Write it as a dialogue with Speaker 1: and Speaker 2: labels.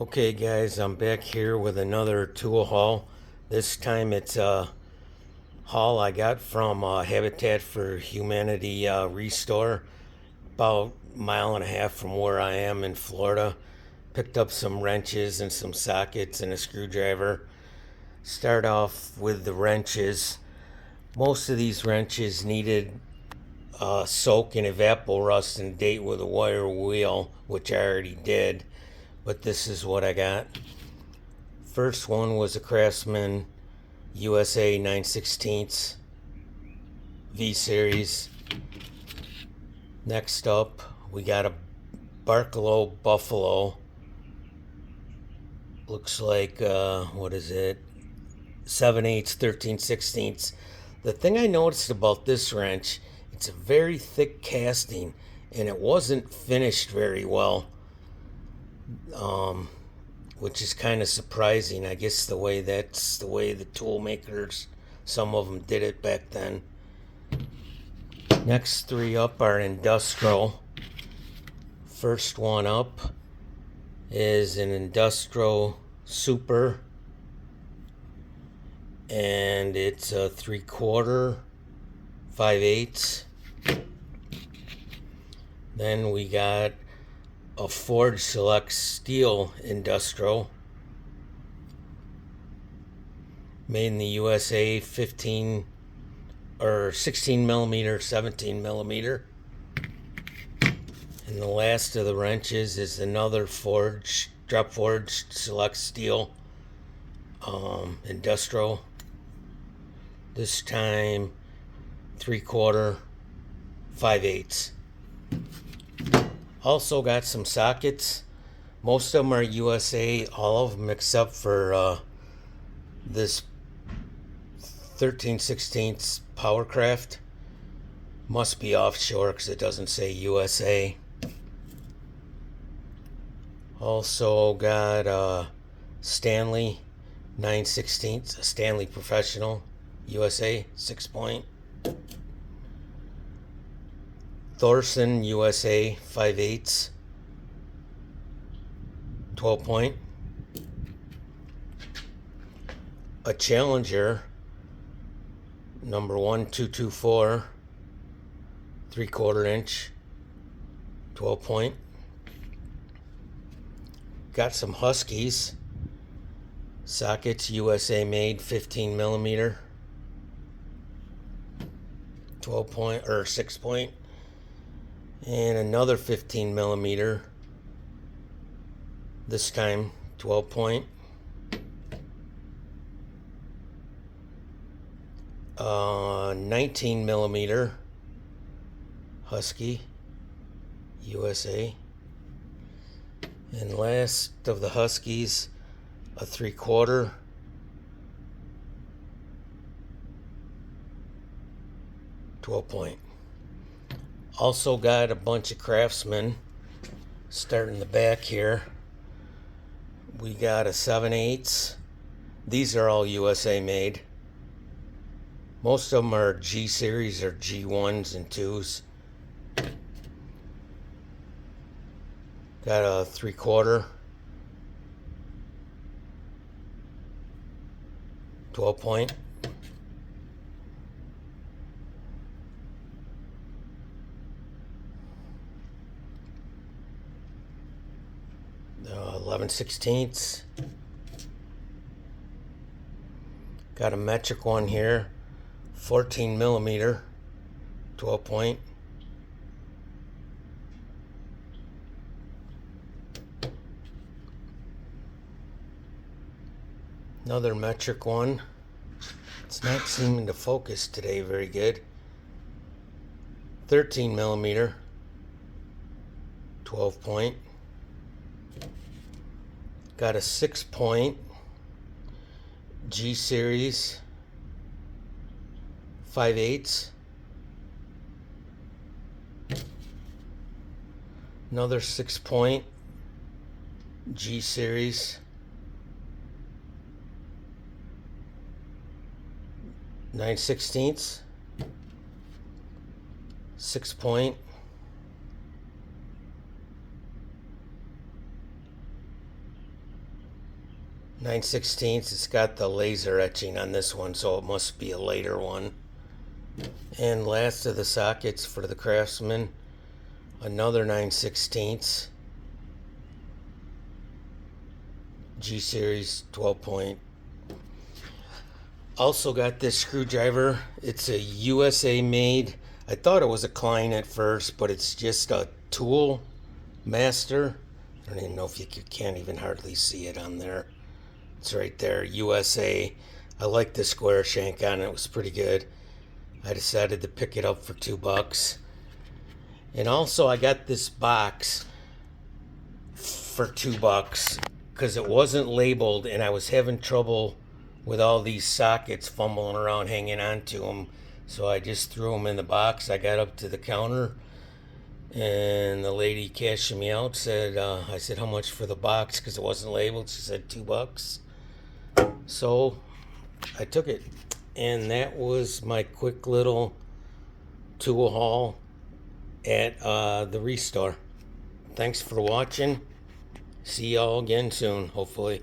Speaker 1: Okay guys, I'm back here with another tool haul. This time it's a haul I got from Habitat for Humanity Restore, about a mile and a half from where I am in Florida. Picked up some wrenches and some sockets and a screwdriver. Start off with the wrenches. Most of these wrenches needed soak in evaporust and date with a wire wheel, which I already did, but this is what I got. First one was a Craftsman USA 9/16 V Series. Next up, we got a Barkalow Buffalo. Looks like, what is it? 7/8, 13/16. The thing I noticed about this wrench, it's a very thick casting and it wasn't finished very well. Which is kind of surprising. I guess that's the way the tool makers, some of them did it back then. Next three up are industrial. First one up is an industrial super, and it's a 3/4, 5/8. Then we got a Forge Select Steel Industrial, made in the USA, 15 or 16 millimeter, 17 millimeter. And the last of the wrenches is another Forge, Drop Forge Select Steel Industrial. This time 3/4, 5/8. Also got some sockets. Most of them are USA, all of them except for this 13/16 Powercraft. Must be offshore because it doesn't say USA. Also got Stanley 9/16, Stanley Professional USA 6-point. Thorson USA 5/8, 12-point. A Challenger number 1224, 3/4 inch, 12-point. Got some Huskies sockets, USA made, 15 millimeter, 12-point or 6-point. And another 15 millimeter, this time 12-point. 19 millimeter Husky USA. And last of the Huskies, a 3/4, 12-point. Also got a bunch of Craftsman. Starting the back here, we got a 7/8. These are all USA made. Most of them are G series or G1s and 2s. Got a 3/4, 12-point. The 11/16. Got a metric one here, 14 millimeter, 12-point. Another metric one. It's not seeming to focus today very good. 13 millimeter, 12-point. Got a 6-point G series, 5/8. Another 6-point G series, 9/16, 6-point. 9/16. It's got the laser etching on this one, so it must be a later one. And last of the sockets for the Craftsman, another 9/16 G Series 12 point. Also got this screwdriver. It's a USA made. I thought it was a Klein at first, but it's just a Tool Master. I don't even know if you can't even hardly see it on there. It's right there, USA. I like the square shank on it. It was pretty good. I decided to pick it up for $2. And also I got this box for $2 because it wasn't labeled and I was having trouble with all these sockets fumbling around hanging onto them. So I just threw them in the box. I got up to the counter and the lady cashing me out said, I said, how much for the box? Because it wasn't labeled. She said $2. So I took it. And that was my quick little tool haul at the Restore. Thanks for watching. See y'all again soon, hopefully.